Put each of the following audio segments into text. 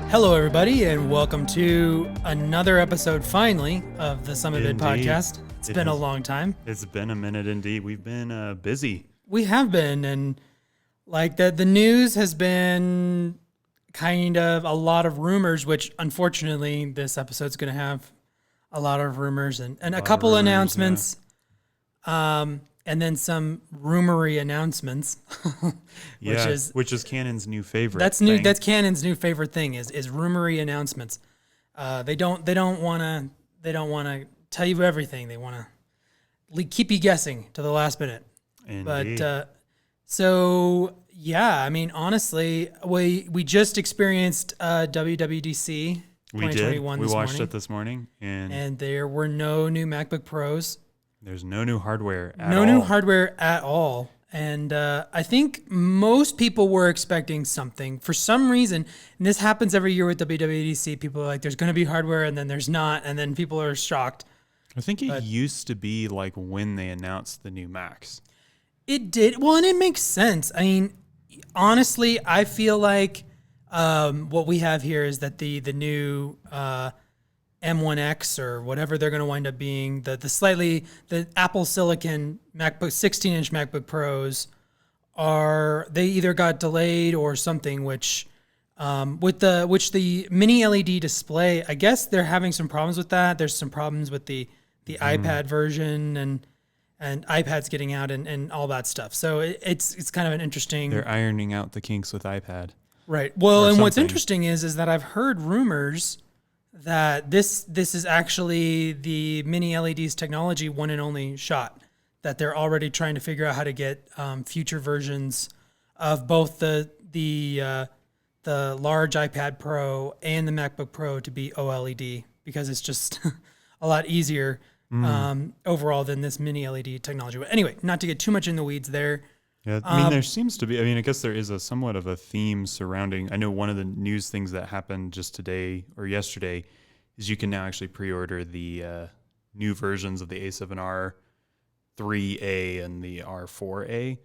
Hello, everybody, and welcome to another episode, finally, of the Summit Bid podcast. It's been a long time. It's been a minute indeed. We've been busy. We have been, and like the news has been kind of a lot of rumors, which unfortunately this episode's going to have a lot of rumors and a couple rumors, announcements, and then some rumory announcements, which is Canon's new favorite. That's new. That's Canon's new favorite thing is rumory announcements. They don't want to tell you everything. They want to keep you guessing to the last minute. Indeed. But so yeah, I mean, honestly, we just experienced WWDC 2021. We watched it this morning, and there were no new MacBook Pros. There's no new hardware at all. No new hardware at all. And I think most people were expecting something. For some reason, and this happens every year with WWDC, people are like, there's going to be hardware, and then there's not, and then people are shocked. I think it used to be like when they announced the new Macs. It did. Well, and it makes sense. I mean, honestly, I feel like what we have here is that the new M1X or whatever they're going to wind up being, the Apple Silicon MacBook 16-inch MacBook Pros they either got delayed or something, which the mini LED display, I guess they're having some problems with that. There's some problems with the iPad version and iPads getting out and all that stuff. So it's kind of an interesting. They're ironing out the kinks with iPad. Right. Well, and what's interesting is that I've heard rumors that this is actually the mini LED's technology one and only shot, that they're already trying to figure out how to get future versions of both the large iPad Pro and the MacBook Pro to be OLED, because it's just a lot easier overall than this mini LED technology. But anyway, not to get too much in the weeds there. Yeah, I mean, there seems to be, I guess there is somewhat of a theme surrounding, I know one of the news things that happened just today or yesterday is you can now actually pre-order the new versions of the A7R 3A and the R4A,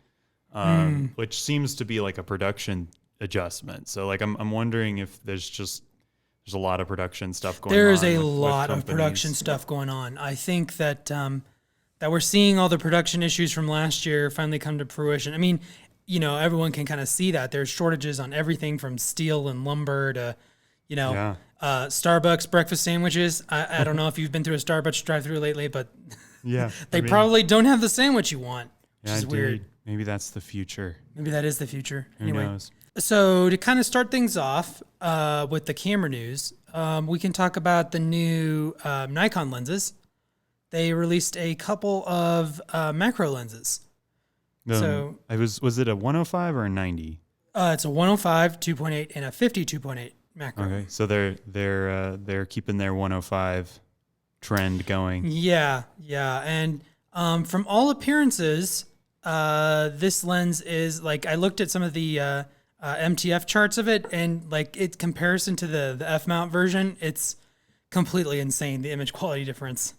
which seems to be like a production adjustment. So like, I'm wondering if there's a lot of production stuff going on. There is a lot of production stuff going on. I think that that we're seeing all the production issues from last year finally come to fruition. I mean, everyone can kind of see that there's shortages on everything from steel and lumber to, Starbucks breakfast sandwiches. I don't know if you've been through a Starbucks drive-through lately, but they probably don't have the sandwich you want, which is weird. Maybe that's the future. Maybe that is the future. Who knows? So to kind of start things off with the camera news, we can talk about the new Nikon lenses. They released a couple of macro lenses. Was it a 105 or a 90? It's a 105 2.8 and a 50 2.8 macro. Okay, so they're keeping their 105 trend going. Yeah, and from all appearances, this lens is like, I looked at some of the MTF charts of it, and like its comparison to the F mount version, it's completely insane, the image quality difference.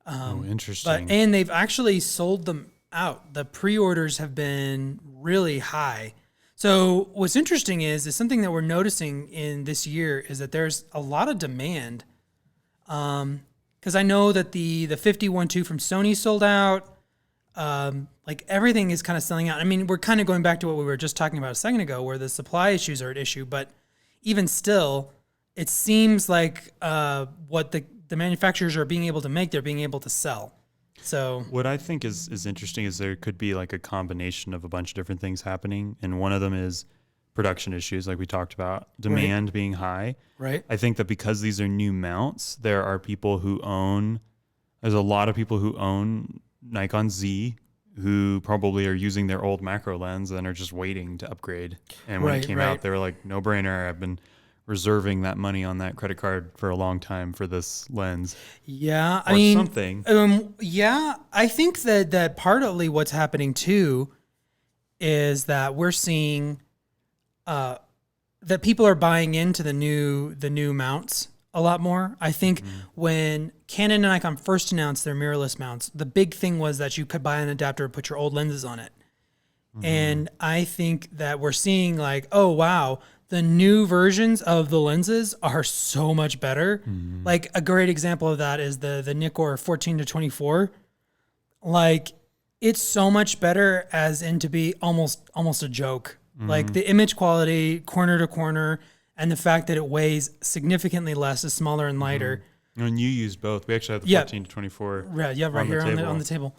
Interesting. And they've actually sold them out. The pre-orders have been really high. So what's interesting is something that we're noticing in this year is that there's a lot of demand. Because I know that the 51.2 from Sony sold out. Like everything is kind of selling out. I mean, we're kind of going back to what we were just talking about a second ago, where the supply issues are at issue. But even still, it seems like what the manufacturers are being able to make, they're being able to sell. So what I think is interesting is there could be like a combination of a bunch of different things happening. And one of them is production issues, like we talked about, demand being high. Right. I think that because these are new mounts, there's a lot of people who own Nikon Z who probably are using their old macro lens and are just waiting to upgrade. And when it came out, they were like, no brainer. I've been reserving that money on that credit card for a long time for this lens. Yeah, I mean, something. I think that partly what's happening too is that we're seeing that people are buying into the new mounts a lot more. I think when Canon and Nikon first announced their mirrorless mounts, the big thing was that you could buy an adapter and put your old lenses on it. And I think that we're seeing like, oh, wow, the new versions of the lenses are so much better. Like a great example of that is the Nikkor 14 to 24. Like it's so much better as in to be almost a joke. Like the image quality, corner to corner, and the fact that it weighs significantly less, is smaller and lighter. And you used both. We actually have the 14 to 24. Right here on the table.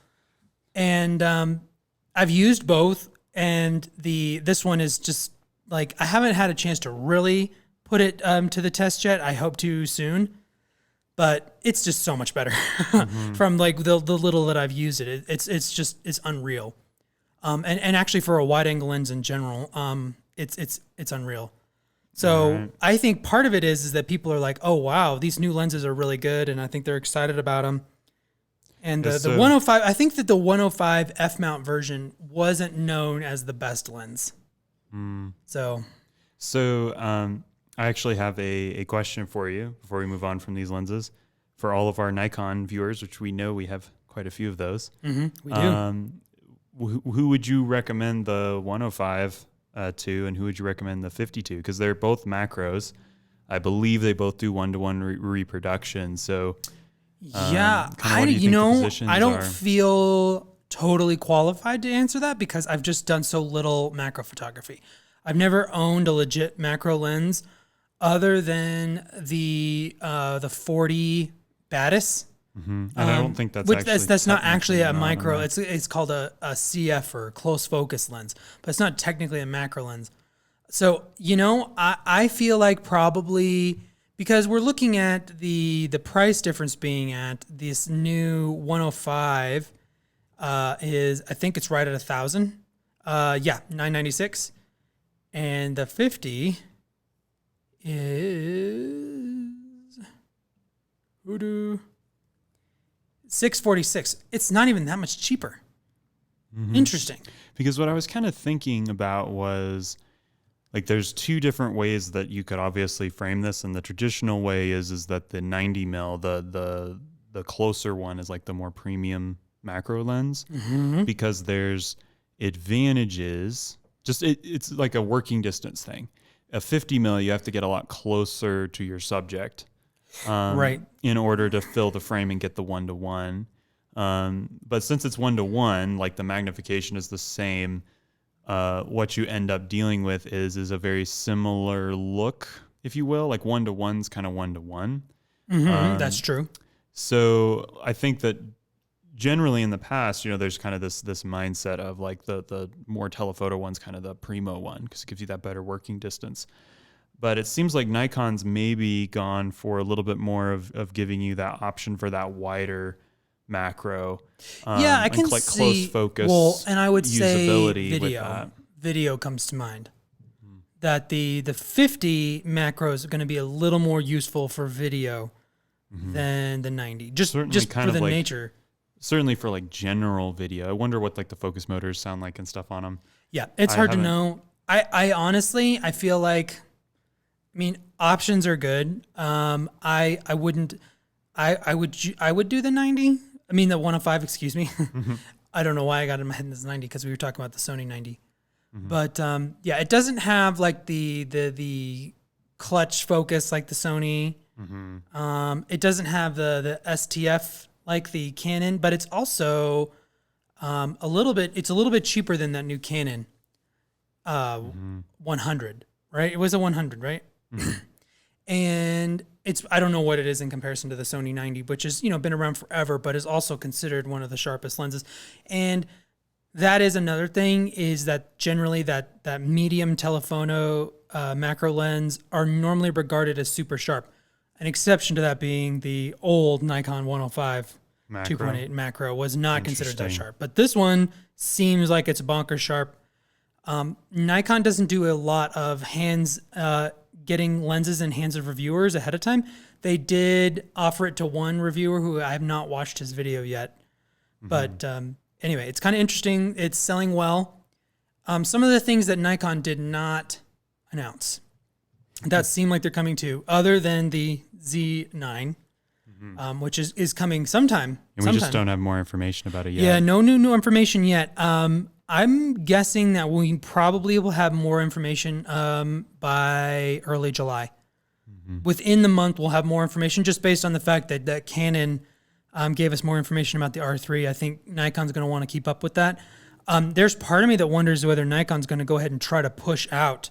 And I've used both, and this one is just like, I haven't had a chance to really put it to the test yet. I hope to soon, but it's just so much better from like the little that I've used it. It's unreal. And actually for a wide angle lens in general, it's unreal. So I think part of it is that people are like, oh wow, these new lenses are really good, and I think they're excited about them. And the 105, I think that the 105 f-mount version wasn't known as the best lens. So I actually have a question for you before we move on from these lenses. For all of our Nikon viewers, which we know we have quite a few of those, we do. Who would you recommend the 105 to, and who would you recommend the 52? Because they're both macros. I believe they both do 1-to-1 reproduction. So I don't feel totally qualified to answer that because I've just done so little macro photography. I've never owned a legit macro lens other than the 40 Batis. And I don't think that's that's not actually a micro. It's called a CF or close focus lens, but it's not technically a macro lens. So I feel like probably because we're looking at the price difference being at this new 105 is, I think it's right at 1,000. $996, and the 50 is $646. It's not even that much cheaper. Interesting. Because what I was kind of thinking about was, like, there's two different ways that you could obviously frame this, and the traditional way is that the 90 mil, the closer one, is like the more premium macro lens, because there's advantages. Just it's like a working distance thing. A 50 mil, you have to get a lot closer to your subject, right, in order to fill the frame and get the 1-to-1. But since it's 1-to-1, like the magnification is the same. What you end up dealing with is a very similar look, if you will. Like 1-to-1's kind of 1-to-1. That's true. So I think that generally in the past, there's kind of this mindset of like the more telephoto one's kind of the primo one because it gives you that better working distance. But it seems like Nikon's maybe gone for a little bit more of giving you that option for that wider macro. I can like see close focus. Well, and I would say usability video. Video comes to mind. That the 50 macro is going to be a little more useful for video than the 90. Just for the nature. Certainly for like general video. I wonder what like the focus motors sound like and stuff on them. Yeah, it's hard to know. I honestly, I feel like, options are good. I would do the 90. The 105, excuse me. I don't know why I got in my head this 90 because we were talking about the Sony 90. But it doesn't have like the clutch focus like the Sony. It doesn't have the STF like the Canon, but it's also a little bit cheaper than that new Canon 100, right? It was a 100, right? And I don't know what it is in comparison to the Sony 90, which has, been around forever, but is also considered one of the sharpest lenses. And that is another thing, is that generally that medium telephoto macro lens are normally regarded as super sharp. An exception to that being the old Nikon 105 2.8 macro was not considered that sharp. But this one seems like it's bonker sharp. Nikon doesn't do a lot of getting lenses in hands of reviewers ahead of time. They did offer it to one reviewer who I have not watched his video yet. But anyway, it's kind of interesting. It's selling well. Some of the things that Nikon did not announce that seem like they're coming to, other than the Z9, which is coming sometime. And we just don't have more information about it yet. Yeah, no new information yet. I'm guessing that we probably will have more information by early July. Within the month, we'll have more information just based on the fact that Canon gave us more information about the R3. I think Nikon's going to want to keep up with that. There's part of me that wonders whether Nikon's going to go ahead and try to push out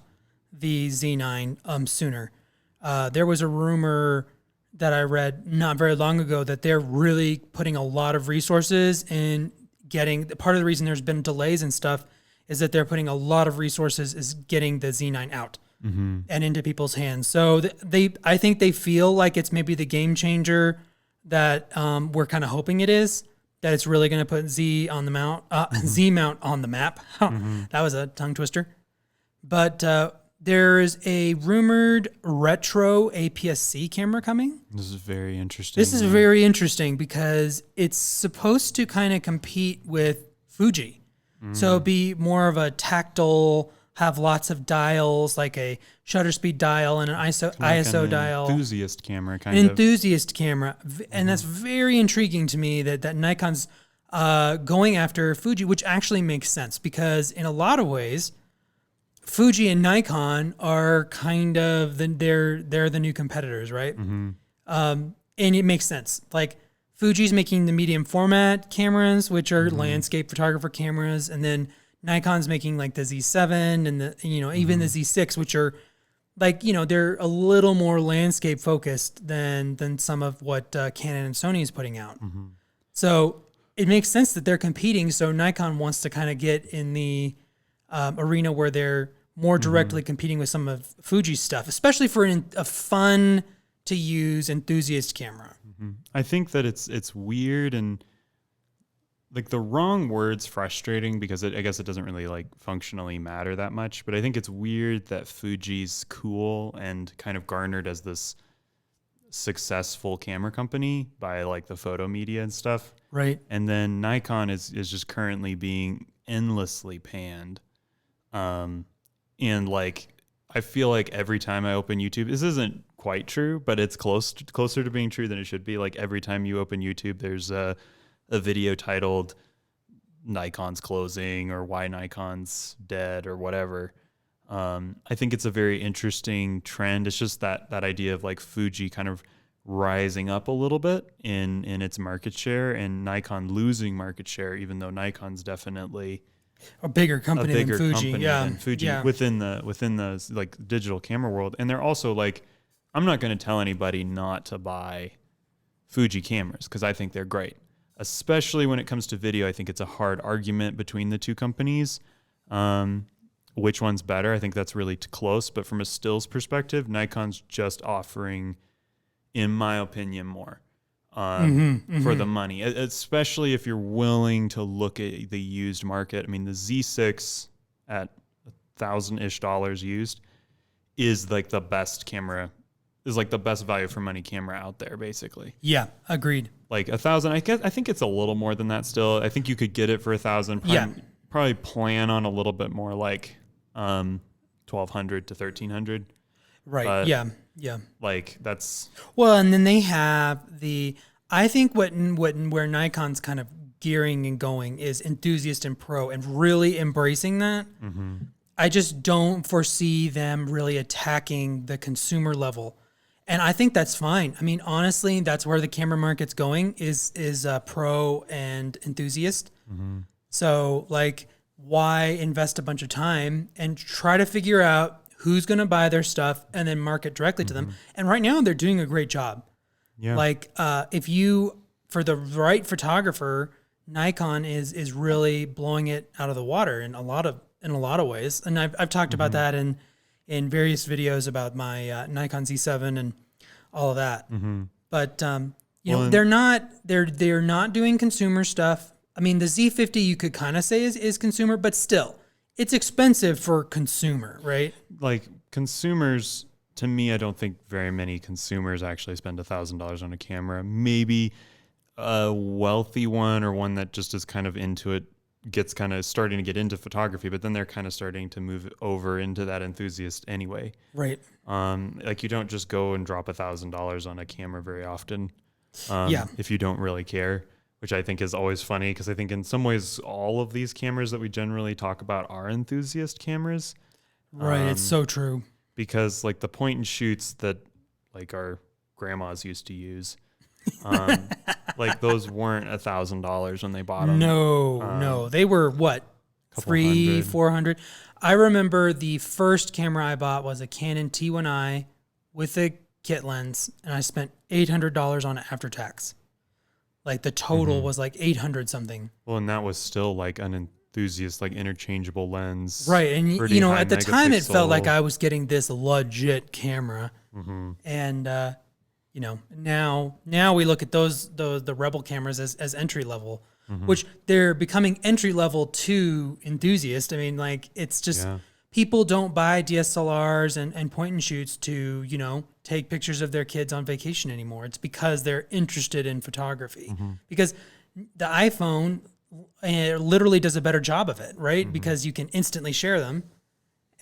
the Z9 sooner. There was a rumor that I read not very long ago that they're really putting a lot of resources in getting, part of the reason there's been delays and stuff is that they're putting a lot of resources is getting the Z9 out and into people's hands. So I think they feel like it's maybe the game changer that we're kind of hoping it is, that it's really going to put Z mount on the map. That was a tongue twister. But there's a rumored retro APS-C camera coming. This is very interesting. This is very interesting because it's supposed to kind of compete with Fuji. So be more of a tactile, have lots of dials, like a shutter speed dial and an ISO dial. Enthusiast camera, kind an of. enthusiast camera. And that's very intriguing to me that Nikon's going after Fuji, which actually makes sense because in a lot of ways, Fuji and Nikon are kind of they're the new competitors, right? And it makes sense. Like Fuji's making the medium format cameras, which are landscape photographer cameras, and then Nikon's making like the Z7 and the even the Z6, which are like they're a little more landscape focused than some of what Canon and Sony is putting out. So it makes sense that they're competing. So Nikon wants to kind of get in the arena where they're more directly competing with some of Fuji's stuff, especially for a fun to use enthusiast camera. I think that it's weird and like the wrong word's frustrating because I guess it doesn't really like functionally matter that much. But I think it's weird that Fuji's cool and kind of garnered as this successful camera company by like the photo media and stuff. Right. And then Nikon is just currently being endlessly panned. And like, I feel like every time I open YouTube, this isn't quite true, but it's closer to being true than it should be. Like every time you open YouTube, there's a video titled Nikon's closing or why Nikon's dead or whatever. I think it's a very interesting trend. It's just that idea of like Fuji kind of rising up a little bit in its market share and Nikon losing market share, even though Nikon's definitely a bigger company than Fuji. Within the like digital camera world. And they're also like, I'm not going to tell anybody not to buy Fuji cameras because I think they're great. Especially when it comes to video, I think it's a hard argument between the two companies. Which one's better? I think that's really close. But from a stills perspective, Nikon's just offering, in my opinion, more for the money. Especially if you're willing to look at the used market. I mean, the Z6 at $1,000-ish used is like the best camera. Is like the best value for money camera out there, basically. Yeah, agreed. Like $1,000, I think it's a little more than that still. I think you could get it for $1,000. Probably plan on a little bit more like $1,200 to $1,300. Right. But yeah. Like that's well, and then they have I think where Nikon's kind of gearing and going is enthusiast and pro and really embracing that. I just don't foresee them really attacking the consumer level. And I think that's fine. I mean, honestly, that's where the camera market's going is pro and enthusiast. So like, why invest a bunch of time and try to figure out who's going to buy their stuff and then market directly to them? And right now they're doing a great job. Yeah. Like if you, for the right photographer, Nikon is really blowing it out of the water in a lot of ways. And I've talked about that in various videos about my Nikon Z7 and all of that. But they're not doing consumer stuff. I mean, the Z50 you could kind of say is consumer, but still, it's expensive for consumer, right? Like consumers, to me, I don't think very many consumers actually spend $1,000 on a camera. Maybe a wealthy one or one that just is kind of into it gets kind of starting to get into photography, but then they're kind of starting to move over into that enthusiast anyway. Right. Like you don't just go and drop $1,000 on a camera very often. If you don't really care, which I think is always funny because I think in some ways all of these cameras that we generally talk about are enthusiast cameras. Right. It's so true. Because like the point and shoots that like our grandmas used to use, like those weren't $1,000 when they bought them. No. They were what? $300-$400. I remember the first camera I bought was a Canon T1i with a kit lens, and I spent $800 on it after tax. Like the total was like 800 something. Well, and that was still like an enthusiast, like interchangeable lens. Right. And you know, at the time it felt like I was getting this legit camera. And, you know, now we look at the Rebel cameras as entry level, which they're becoming entry level to enthusiast. I mean, like it's just people don't buy DSLRs and point and shoots to, you know, take pictures of their kids on vacation anymore. It's because they're interested in photography. Because the iPhone literally does a better job of it, right? Because you can instantly share them.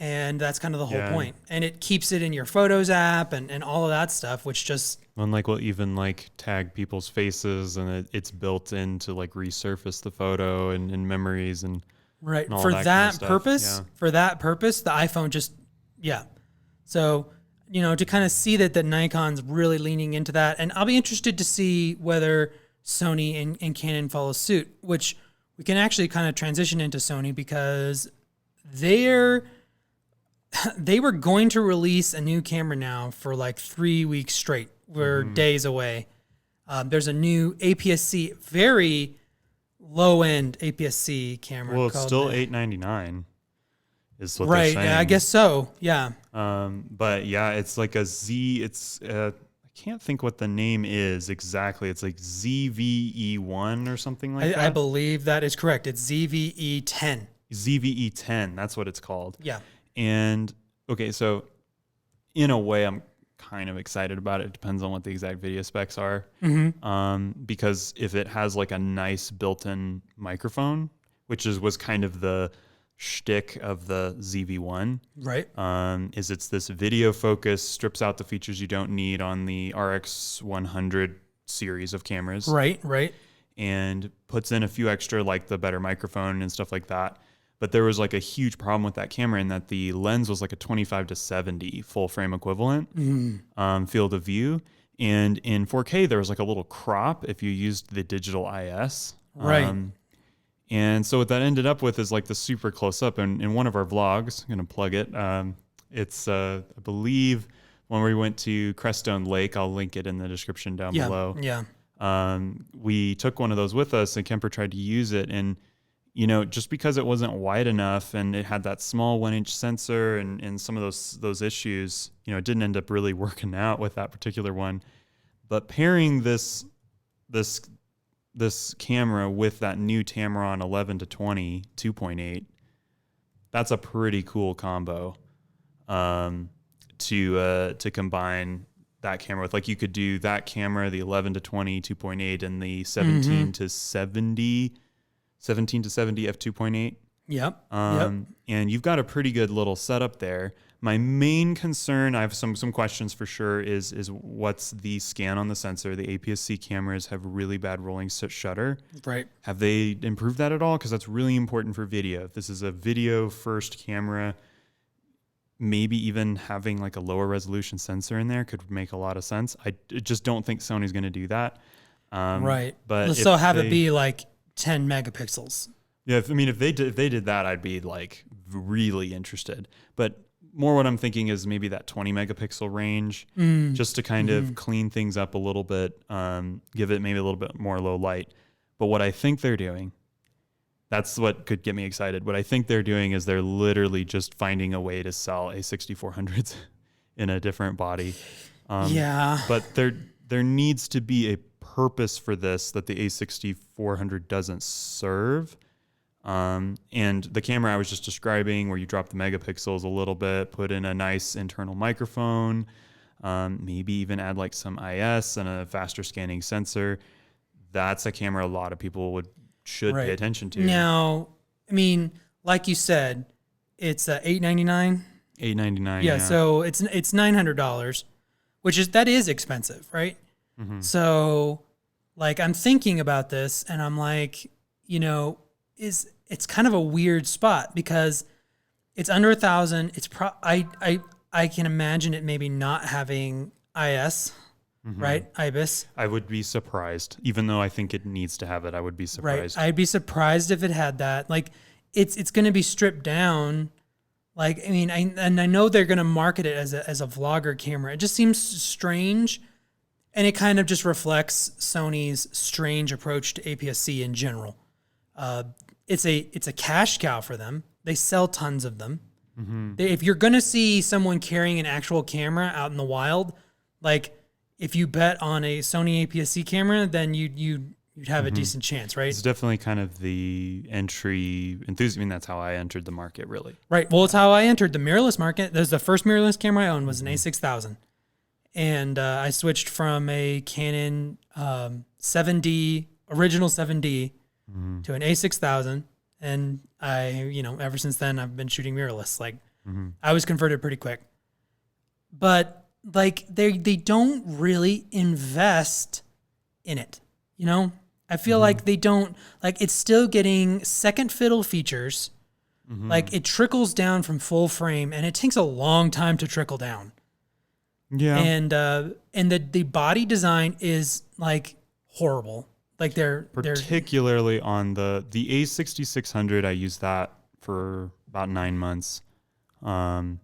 And that's kind of the whole point. And it keeps it in your Photos app and all of that stuff, which just... And like we'll even like tag people's faces, and it's built in to like resurface the photo and memories and... Right. And all For that that kind of purpose, the iPhone just... Yeah. So, you know, to kind of see that Nikon's really leaning into that. And I'll be interested to see whether Sony and Canon follow suit, which we can actually kind of transition into Sony because they were going to release a new camera now for like 3 weeks straight. We're days away. There's a new APS-C, very low-end APS-C camera. Well, it's still $899 is what they're saying. Right, yeah, I guess so, yeah. But yeah, it's like a Z, it's, I can't think what the name is exactly. It's like ZV-E10 or something like that. I believe that is correct. It's ZV-E10. ZV-E10, that's what it's called. Yeah. And okay, so in a way, I'm kind of excited about it. It depends on what the exact video specs are. Because if it has like a nice built-in microphone, which was kind of the shtick of the ZV-1, right? Is it's this video focus, strips out the features you don't need on the RX100 series of cameras, right, and puts in a few extra like the better microphone and stuff like that. But there was like a huge problem with that camera in that the lens was like a 25-70 full frame equivalent field of view. And in 4K, there was like a little crop if you used the digital IS. Right. And so what that ended up with is like the super close up. And in one of our vlogs, I'm going to plug it. It's, I believe, when we went to Crestone Lake, I'll link it in the description down below. Yeah. We took one of those with us and Kemper tried to use it. And you know, just because it wasn't wide enough and it had that small 1-inch sensor and some of those issues, you know, it didn't end up really working out with that particular one. But pairing this camera with that new Tamron 11-20 2.8, that's a pretty cool combo to combine that camera with. Like you could do that camera, the 11-20 2.8, and the 17-70 f2.8. Yep. And you've got a pretty good little setup there. My main concern, I have some questions for sure, is what's the scan on the sensor? The APS-C cameras have really bad rolling shutter. Right. Have they improved that at all? Because that's really important for video. If this is a video first camera, maybe even having like a lower resolution sensor in there could make a lot of sense. I just don't think Sony's going to do that. Right. But so have it be like 10 megapixels. Yeah, if they did that, I'd be like really interested. But more what I'm thinking is maybe that 20 megapixel range, just to kind of clean things up a little bit, give it maybe a little bit more low light. But what I think they're doing, that's what could get me excited. What I think they're doing is they're literally just finding a way to sell A6400s in a different body. But there needs to be a purpose for this that the A6400 doesn't serve. And the camera I was just describing, where you drop the megapixels a little bit, put in a nice internal microphone, maybe even add like some IS and a faster scanning sensor. That's a camera a lot of people should pay attention to. Now, I mean, like you said, it's $899. $899. Yeah, so it's $900, that is expensive, right? So like I'm thinking about this and I'm like, it's kind of a weird spot because it's under 1,000. It's I can imagine it maybe not having IS, right? IBIS. I would be surprised, even though I think it needs to have it. I would be surprised. Right. I'd be surprised if it had that. Like it's going to be stripped down. Like, I mean, I know they're going to market it as a vlogger camera. It just seems strange. And it kind of just reflects Sony's strange approach to APS-C in general. It's a cash cow for them. They sell tons of them. If you're going to see someone carrying an actual camera out in the wild, like if you bet on a Sony APS-C camera, then you'd have a decent chance, right? It's definitely kind of the entry enthusiasm. I mean, that's how I entered the market, really. Right. Well, it's how I entered the mirrorless market. That's the first mirrorless camera I owned was an A6000. And I switched from a Canon 7D, original 7D, to an A6000. And ever since then, I've been shooting mirrorless. Like, I was converted pretty quick. But, like, they don't really invest in it, I feel like they don't, like, it's still getting second fiddle features. Like, it trickles down from full frame, and it takes a long time to trickle down. Yeah. And the body design is, like, horrible. Like, they're particularly on the A6600, I used that for about 9 months. That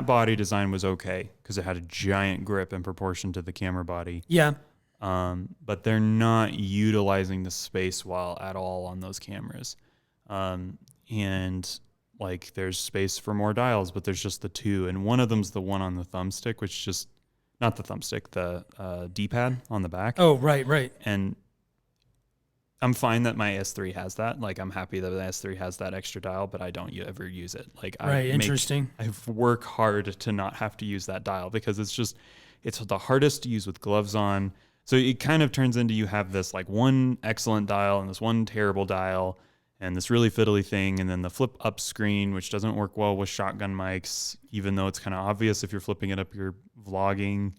body design was okay because it had a giant grip in proportion to the camera body. Yeah. But they're not utilizing the space well at all on those cameras. And like there's space for more dials, but there's just the two. And one of them's the one on the thumbstick, which just, not the thumbstick, the D-pad on the back. Oh, right. And I'm fine that my S3 has that. Like I'm happy that the S3 has that extra dial, but I don't ever use it. Like interesting. I work hard to not have to use that dial because it's the hardest to use with gloves on. So it kind of turns into you have this like one excellent dial and this one terrible dial and this really fiddly thing. And then the flip up screen, which doesn't work well with shotgun mics, even though it's kind of obvious if you're flipping it up, you're vlogging.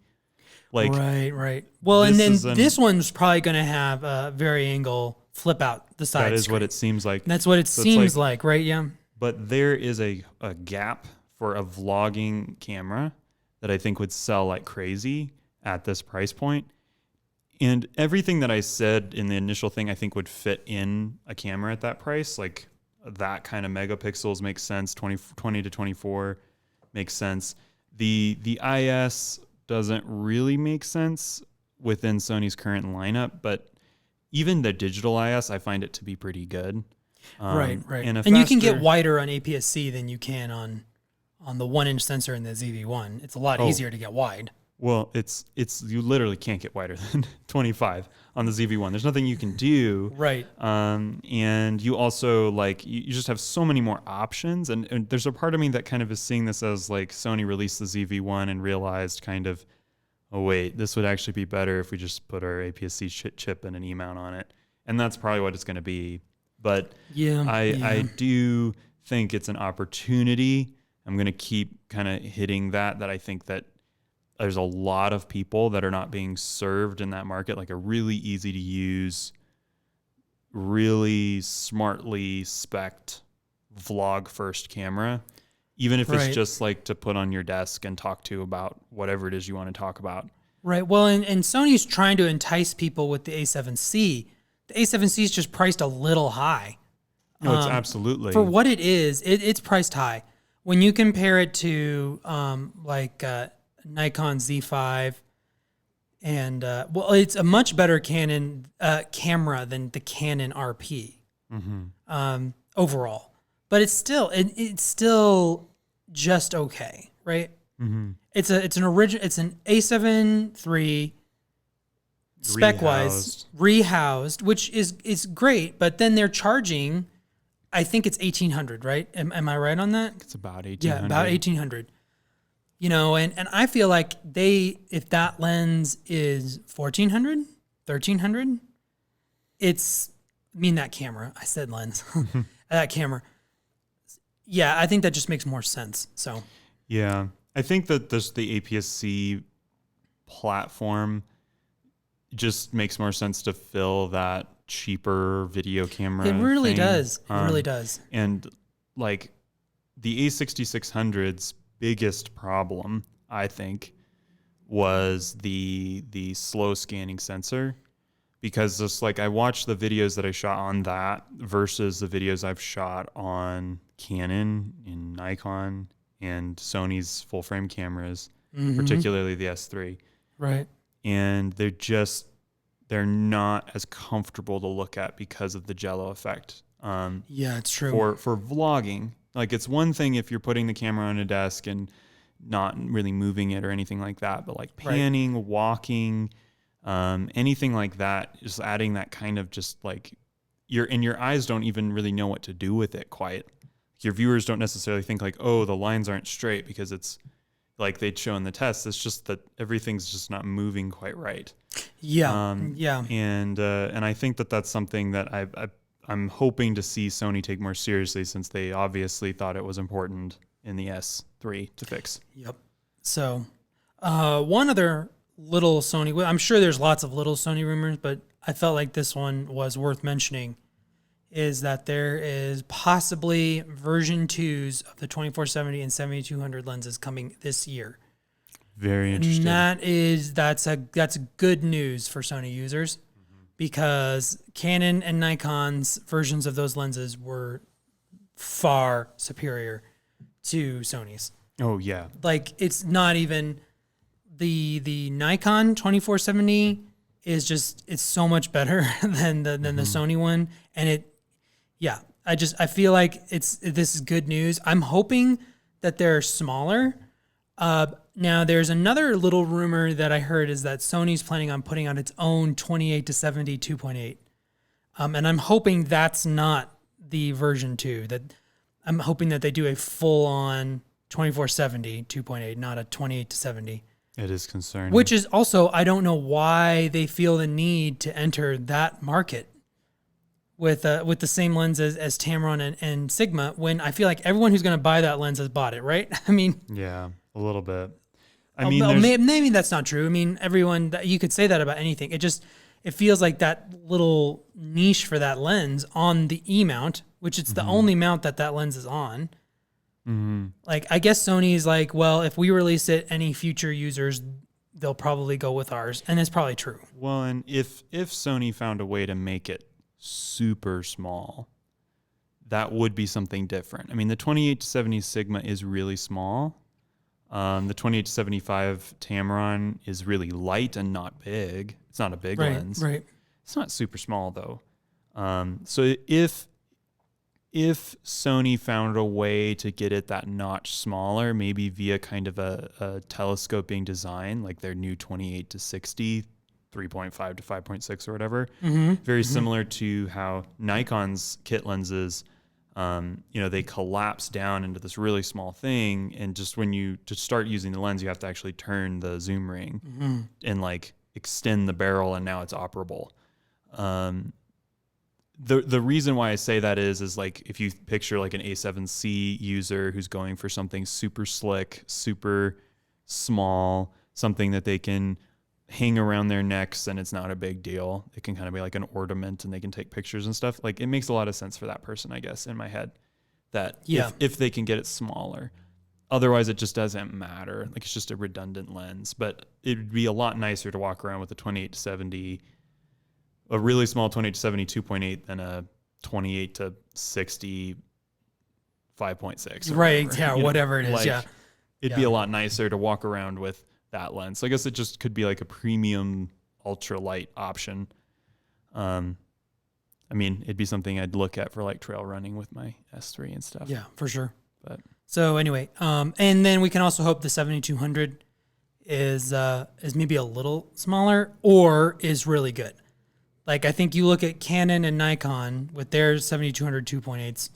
Like, right. Well, and then this one's probably going to have a vari-angle flip out the side. That is screen. what it seems like. That's what it seems like, right? Yeah. But there is a gap for a vlogging camera that I think would sell like crazy at this price point. And everything that I said in the initial thing, I think would fit in a camera at that price. Like that kind of megapixels makes sense. 20 to 24 makes sense. The IS doesn't really make sense within Sony's current lineup, but even the digital IS, I find it to be pretty good. Right. And you can get wider on APS-C than you can on the 1-inch sensor in the ZV-1. It's a lot easier to get wide. Well, it's you literally can't get wider than 25 on the ZV-1. There's nothing you can do. Right. And you also like you just have so many more options. And there's a part of me that kind of is seeing this as like Sony released the ZV-1 and realized kind of, oh wait, this would actually be better if we just put our APS-C chip and an E-mount on it. And that's probably what it's going to be. But I do think it's an opportunity. I'm going to keep kind of hitting that I think that there's a lot of people that are not being served in that market, like a really easy to use, really smartly spec'd vlog first camera, even if it's just like to put on your desk and talk to about whatever it is you want to talk about. Right. Well, and Sony's trying to entice people with the A7C. The A7C is just priced a little high. No, it's absolutely. For what it is, it's priced high. When you compare it to Nikon Z5 and it's a much better Canon camera than the Canon RP overall, but it's still just okay, right? It's an A7 III spec wise rehoused, which is great, but then they're charging, I think it's $1,800, right? Am I right on that? It's about $1,800. Yeah, about $1,800. And I feel like if that lens is $1,400, $1,300, that camera. I said lens. That camera. Yeah, I think that just makes more sense. So. Yeah, I think that the APS-C platform just makes more sense to fill that cheaper video camera. It really thing. does. It really does. And like the A6600's biggest problem, I think, was the slow scanning sensor. Because just like I watched the videos that I shot on that versus the videos I've shot on Canon and Nikon and Sony's full frame cameras, particularly the S3. Right. And they're not as comfortable to look at because of the jello effect. Yeah, it's true. For vlogging, like it's one thing if you're putting the camera on a desk and not really moving it or anything like that, but like panning, walking, anything like that, just adding that kind of just like your eyes don't even really know what to do with it quite. Your viewers don't necessarily think like, oh, the lines aren't straight because it's like they'd show in the test. It's just that everything's just not moving quite right. Yeah. And I think that that's something that I'm hoping to see Sony take more seriously, since they obviously thought it was important in the S3 to fix. Yep. So, one other little Sony, I'm sure there's lots of little Sony rumors, but I felt like this one was worth mentioning, is that there is possibly version 2s of the 2470 and 7200 lenses coming this year. Very interesting. And that's good news for Sony users, because Canon and Nikon's versions of those lenses were far superior to Sony's. Oh yeah. Like it's not even the Nikon 2470 is just, it's so much better than the Sony one. And I feel like this is good news. I'm hoping that they're smaller. Now there's another little rumor that I heard is that Sony's planning on putting out its own 28 to 70 2.8. And I'm hoping that's not the version 2, that I'm hoping that they do a full on 2470 2.8, not a 28 to 70. It is concerning. Which is also, I don't know why they feel the need to enter that market with the same lens as Tamron and Sigma, when I feel like everyone who's going to buy that lens has bought it, right? I mean, yeah, a little bit. Maybe that's not true. I mean, you could say that about anything. It feels like that little niche for that lens on the E mount, which it's the only mount that lens is on. Mm-hmm. Like, I guess Sony's like, well, if we release it, any future users, they'll probably go with ours. And it's probably true. Well, and if Sony found a way to make it super small, that would be something different. I mean, the 28 to 70 Sigma is really small. The 28 to 75 Tamron is really light and not big. It's not a big lens. Right. It's not super small though. So if Sony found a way to get it that notch smaller, maybe via kind of a telescoping design, like their new 28 to 60, 3.5 to 5.6 or whatever, very similar to how Nikon's kit lenses, they collapse down into this really small thing. And just when you start using the lens, you have to actually turn the zoom ring and like extend the barrel, and now it's operable. The reason why I say that is like, if you picture like an A7C user who's going for something super slick, super small, something that they can hang around their necks and it's not a big deal. It can kind of be like an ornament and they can take pictures and stuff. Like, it makes a lot of sense for that person, I guess, in my head, that if they can get it smaller. Otherwise, it just doesn't matter. Like, it's just a redundant lens. But it'd be a lot nicer to walk around with a 28 to 70, a really small 28 to 70 2.8 than a 28 to 60 5.6. Right, whatever it is, like, It'd be a lot nicer to walk around with that lens. So I guess it just could be like a premium ultralight option. I mean, it'd be something I'd look at for like trail running with my S3 and stuff. Yeah, for sure. But so anyway, and then we can also hope the 7200 is maybe a little smaller or is really good. Like, I think you look at Canon and Nikon with their 7200 2.8s.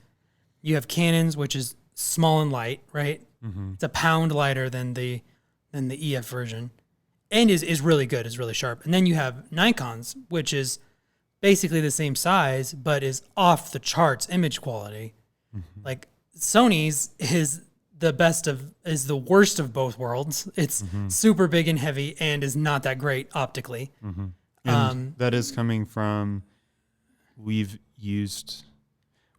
You have Canon's, which is small and light, right? Mm-hmm. It's a pound lighter than the EF version, and is really good, is really sharp. And then you have Nikon's, which is basically the same size, but is off the charts image quality. Mm-hmm. Like, Sony's is the worst of both worlds. It's super big and heavy and is not that great optically. Mm-hmm. And that is coming from, we've used,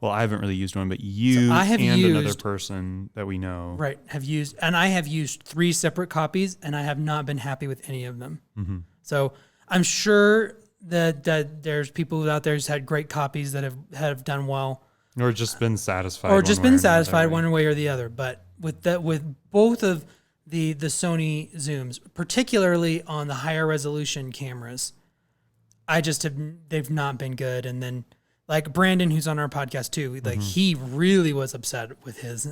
well, I haven't really used one, but you another person that we know. Right. I have used 3 separate copies, and I have not been happy with any of them. Mm-hmm. So I'm sure that there's people out there who's had great copies that have done well. Or just been satisfied. One way or the other. But with both of the Sony zooms, particularly on the higher resolution cameras, they've not been good. And then like Brandon, who's on our podcast too, like he really was upset with his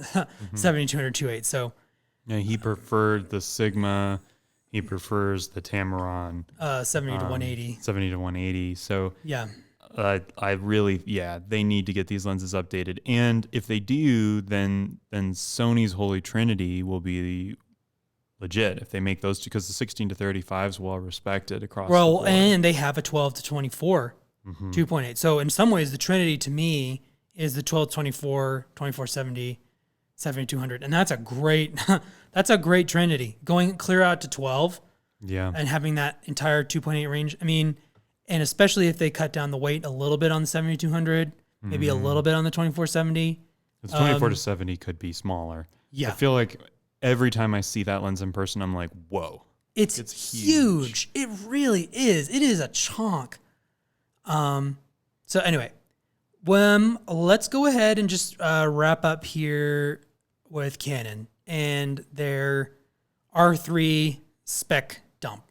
7200 2.8. So yeah, he preferred the Sigma. He prefers the Tamron 70 to 180. 70 to 180. So yeah. They need to get these lenses updated. And if they do, then Sony's Holy Trinity will be legit if they make those two, because the 16 to 35 is well respected across the board. And they have a 12 to 24 2.8. So in some ways, the Trinity to me is the 12 to 24, 2470, 7200. And that's a great Trinity. Going clear out to 12 and having that entire 2.8 range. I mean, and especially if they cut down the weight a little bit on the 7200, maybe a little bit on the 2470. The 24 to 70 could be smaller. Yeah. I feel like every time I see that lens in person, I'm like, whoa. It's huge. It really is. It is a chunk. So anyway, let's go ahead and just wrap up here with Canon and their R3 spec dump.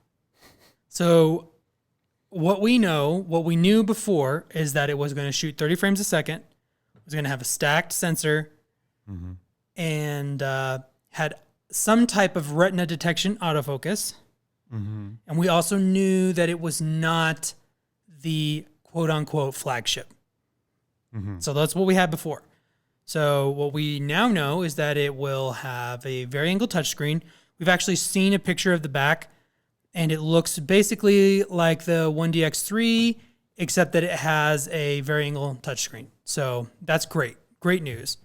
So what we knew before is that it was going to shoot 30 frames a second, it was going to have a stacked sensor, and had some type of retina detection autofocus. And we also knew that it was not the quote-unquote flagship. So that's what we had before. So what we now know is that it will have a vari-angle touchscreen. We've actually seen a picture of the back, and it looks basically like the 1DX3, except that it has a vari-angle touchscreen. So that's great. Great news.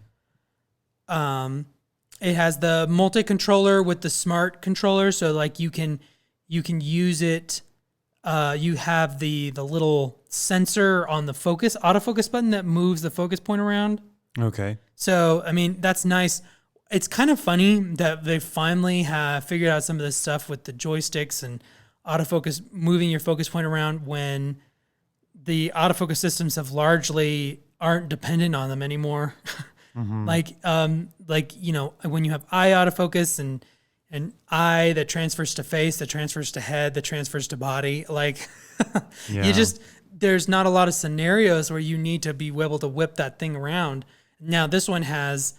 It has the multi-controller with the smart controller, so like you can use it. You have the little sensor on the autofocus button that moves the focus point around. Okay. So, I mean, that's nice. It's kind of funny that they finally have figured out some of this stuff with the joysticks and autofocus, moving your focus point around, when the autofocus systems aren't dependent on them anymore. Like, you know, when you have eye autofocus and eye that transfers to face, that transfers to head, that transfers to body, like there's not a lot of scenarios where you need to be able to whip that thing around. Now this one has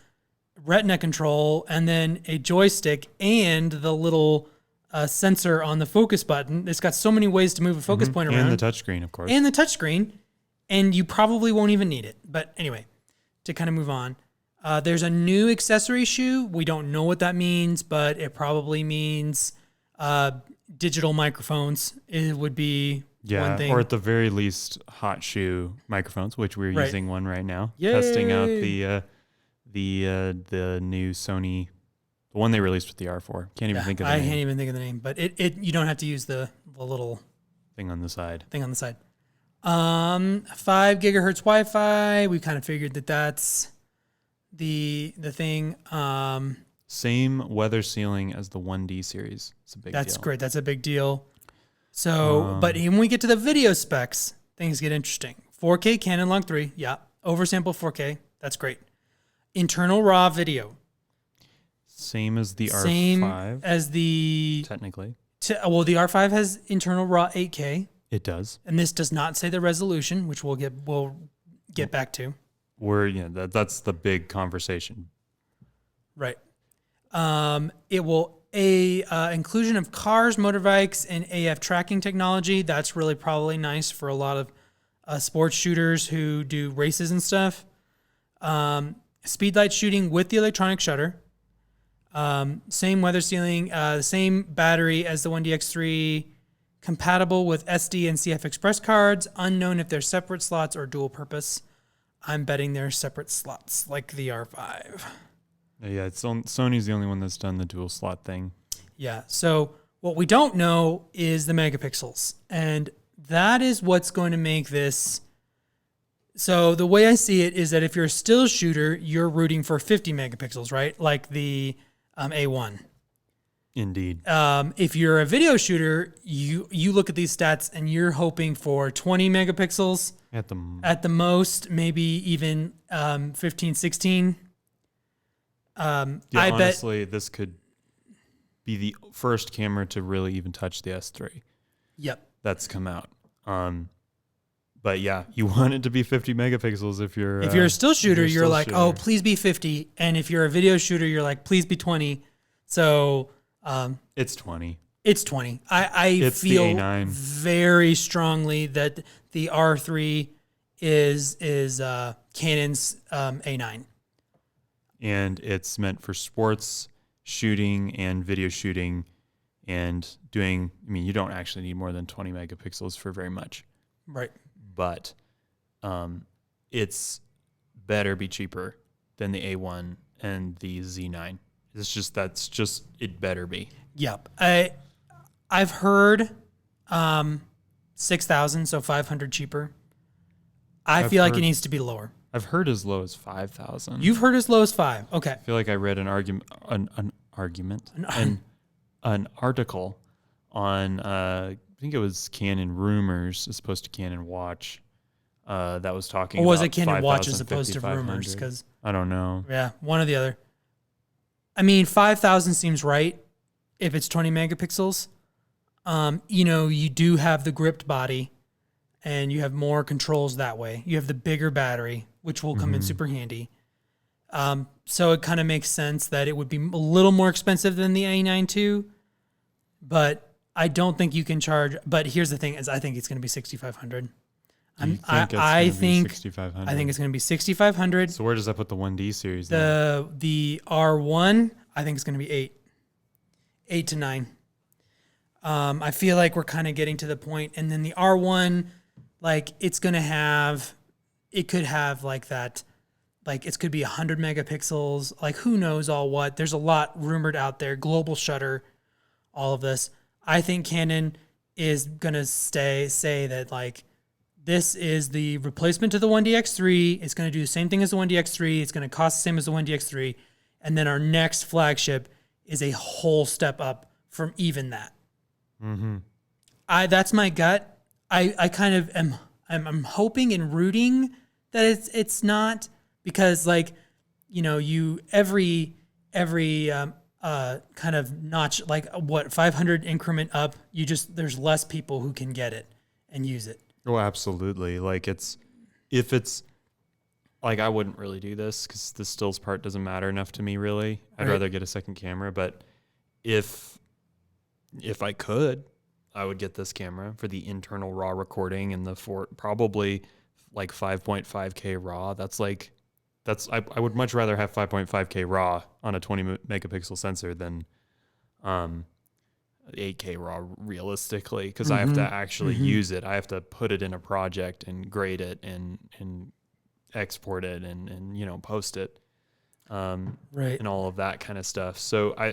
retina control and then a joystick and the little sensor on the focus button. It's got so many ways to move a focus point around. And the touchscreen, of course. And you probably won't even need it. But anyway, to kind of move on, there's a new accessory shoe. We don't know what that means, but it probably means digital microphones. It would be one thing. Or at the very least, hot shoe microphones, which we're using one right now. Yay. Testing out the new Sony, the one they released with the R4. Can't even think of the name. I can't even think of the name, but you don't have to use the little thing on the side. 5 gigahertz Wi-Fi. We kind of figured that's the thing. Same weather sealing as the 1D series. It's a big deal. That's great. That's a big deal. So, but when we get to the video specs, things get interesting. 4K Canon Log 3. Yeah. Oversample 4K. That's great. Internal RAW video. Same as the R5. Same as the... Technically. The R5 has internal RAW 8K. It does. And this does not say the resolution, which we'll get back to. That's the big conversation. Right. It will inclusion of cars, motorbikes, and AF tracking technology. That's really probably nice for a lot of sports shooters who do races and stuff. Speed light shooting with the electronic shutter. Same weather sealing, the same battery as the 1DX3. Compatible with SD and CF Express cards. Unknown if they're separate slots or dual purpose. I'm betting they're separate slots, like the R5. Yeah, Sony's the only one that's done the dual slot thing. Yeah, so what we don't know is the megapixels. And that is what's going to make this. So the way I see it is that if you're a still shooter, you're rooting for 50 megapixels, right? Like the A1. Indeed. If you're a video shooter, you look at these stats and you're hoping for 20 megapixels At the most, maybe even 15, 16. Honestly, this could be the first camera to really even touch the S3. Yep. That's come out. But yeah, you want it to be 50 megapixels if you're a still shooter, you're like, shooter. oh, please be 50. And if you're a video shooter, you're like, please be 20. So it's 20. It's 20. I It's the feel A9. very strongly that the R3 is Canon's A9. And it's meant for sports shooting and video shooting and doing, I mean, you don't actually need more than 20 megapixels for very much. Right. But it's better be cheaper than the A1 and the Z9. It better be. Yep. I've heard 6,000, so 500 cheaper. I feel like it needs to be lower. I've heard as low as 5,000. You've heard as low as 5. Okay. I feel like I read an article on I think it was Canon Rumors as opposed to Canon Watch that was talking. Or was about it Canon 5,000, Watch as opposed to 5,500. Rumors? Because I don't know. Yeah, one or the other. I mean, 5,000 seems right if it's 20 megapixels. You do have the gripped body, and you have more controls that way. You have the bigger battery, which will come in super handy. So it kind of makes sense that it would be a little more expensive than the A9 II, but I don't think you can charge. But here's the thing: is I think it's going to be 6,500. I think it's going to be 6,500. So where does that put the 1D series? The R1, I think it's going to be 8 to 9. I feel like we're kind of getting to the point, and then the R1, like it could have like that, like it could be 100 megapixels, like who knows all what. There's a lot rumored out there, global shutter, all of this. I think Canon is going to say that like this is the replacement to the 1DX3. It's going to do the same thing as the 1DX3. It's going to cost the same as the 1DX3. And then our next flagship is a whole step up from even that. Mm-hmm. That's my gut. I kind of I'm hoping and rooting that it's not, because like, every kind of notch, like 500 increment up, there's less people who can get it and use it. Oh, absolutely. Like if it's like, I wouldn't really do this because the stills part doesn't matter enough to me, really. I'd rather get a second camera. But if I could, I would get this camera for the internal RAW recording and probably like 5.5K RAW. I would much rather have 5.5K RAW on a 20 megapixel sensor than 8K RAW realistically, because I have to actually use it. I have to put it in a project and grade it and export it and post it, and all of that kind of stuff. So I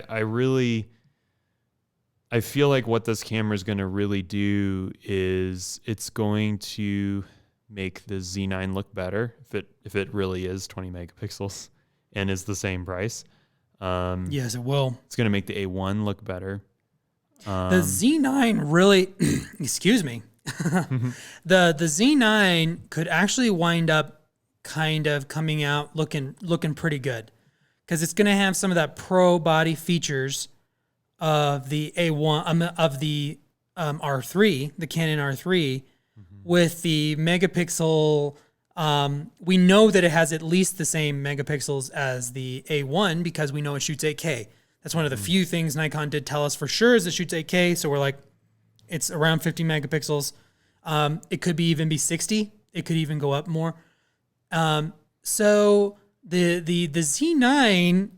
feel like what this camera is going to really do is it's going to make the Z9 look better if it really is 20 megapixels and is the same price. Yes, it will. It's going to make the A1 look better. The Z9 really, excuse me, the Z9 could actually wind up kind of coming out looking pretty good, because it's going to have some of that pro body features of the A1 of the R3, the Canon R3, with the megapixel. We know that it has at least the same megapixels as the A1 because we know it shoots 8K. That's one of the few things Nikon did tell us for sure, is it shoots 8K. So we're like, it's around 50 megapixels. It could even be 60. It could even go up more. So the Z9,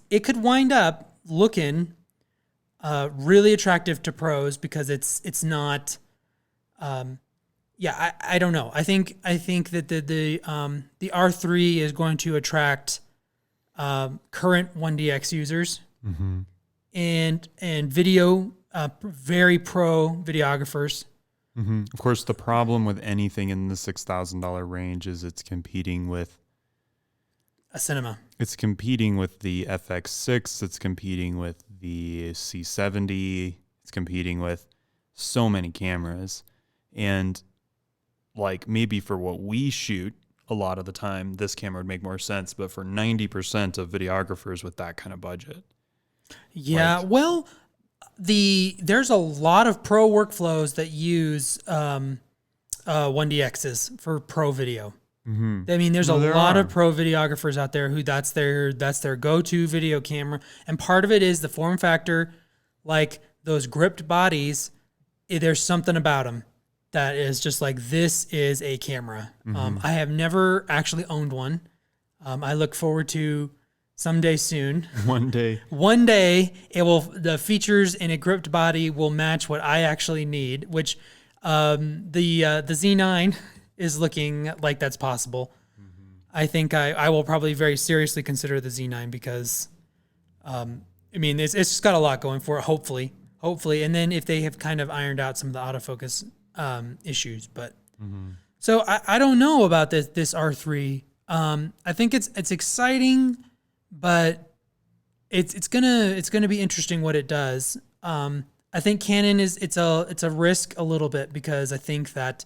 it could wind up looking really attractive to pros, because it's not. I don't know. I think that the R3 is going to attract current 1DX users and video very pro videographers. Mm-hmm. Of course, the problem with anything in the $6,000 range is it's competing with a cinema. It's competing with the FX6. It's competing with the C70. It's competing with so many cameras. And like maybe for what we shoot a lot of the time, this camera would make more sense. But for 90% of videographers with that kind of budget. Yeah, well, there's a lot of pro workflows that use 1DXs for pro video. Mm-hmm. I mean, there's a lot of pro videographers out there who that's their go-to video camera, and part of it is the form factor. Like those gripped bodies, there's something about them that is just like, this is a camera. Mm-hmm. I have never actually owned one. I look forward to someday soon. One day the features in a gripped body will match what I actually need, which the Z9 is looking like that's possible. Mm-hmm. I think I will probably very seriously consider the Z9 because, I mean, it's just got a lot going for it, hopefully. And then if they have kind of ironed out some of the autofocus issues, but so I don't know about this R3. I think it's exciting, but it's gonna be interesting what it does. I think Canon it's a risk a little bit because I think that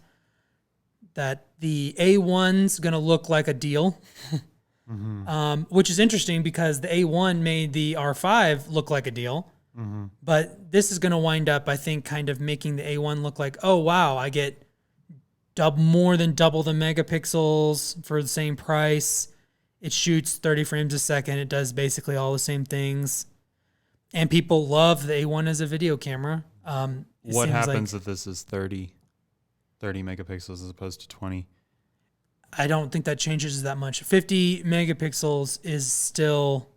the A1's gonna look like a deal, which is interesting because the A1 made the R5 look like a deal. Mm-hmm. But this is going to wind up, I think, kind of making the A1 look like, oh, wow, I get more than double the megapixels for the same price. It shoots 30 frames a second. It does basically all the same things. And people love the A1 as a video camera. What happens if this is 30 megapixels as opposed to 20? I don't think that changes that much. 50 megapixels is still...